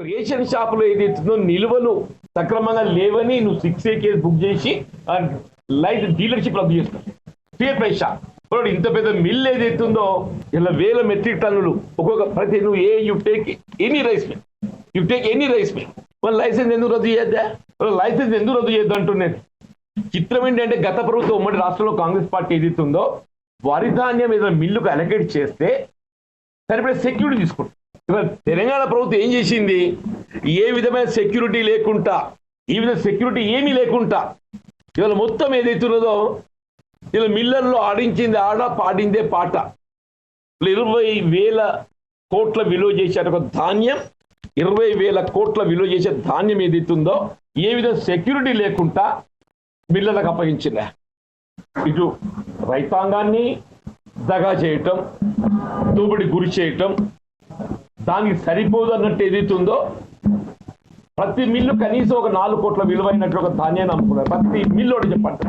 Ration షాపులో ఏదైతుందో నిలువలు సక్రమంగా లేవని నువ్వు 6A కేసు బుక్ చేసి లైట్ డీలర్షిప్ రద్దు చేస్తావు. ఫేర్ ప్రైస్ షాప్ ఇంత పెద్ద మిల్ ఏదైతుందో ఇలా 1000 మెట్రిక్ టన్నులు ఒక్కొక్క ప్రతి నువ్వు you take any rice mill వాళ్ళ లైసెన్స్ ఎందుకు రద్దు చేయద్దా? లైసెన్స్ ఎందుకు రద్దు చేయొద్దు అంటున్నాను. చిత్రం ఏంటంటే గత ప్రభుత్వం ఉమ్మడి రాష్ట్రంలో కాంగ్రెస్ పార్టీ ఏదైతుందో వరి ధాన్యం ఏదైనా మిల్లుకు అలొకేట్ చేస్తే సరిపడే సెక్యూరిటీ తీసుకుంటాం. ఇవాళ తెలంగాణ ప్రభుత్వం ఏం చేసింది? ఏ విధమైన సెక్యూరిటీ లేకుండా, ఈ విధంగా సెక్యూరిటీ ఏమీ లేకుండా ఇవాళ మొత్తం ఏదైతున్నదో ఇలా మిల్లర్లో ఆడించింది ఆడ, పాడిందే పాట. 20,000 కోట్ల విలువ చేసే ఒక ధాన్యం, 20,000 కోట్ల విలువ చేసే ధాన్యం ఏదైతుందో ఏ విధంగా సెక్యూరిటీ లేకుండా మిల్లర్లకు అప్పగించిందా? ఇటు రైతాంగాన్ని దగా చేయటం, దోపిడి గురి చేయటం, దానికి సరిపోదు అన్నట్టు ఏదైతుందో ప్రతి మిల్లు కనీసం ఒక 4 కోట్ల విలువైనట్లు ఒక ధాన్యాన్ని అమ్ముకున్నారు. ప్రతి మిల్లు ఒకటి చెప్పండి.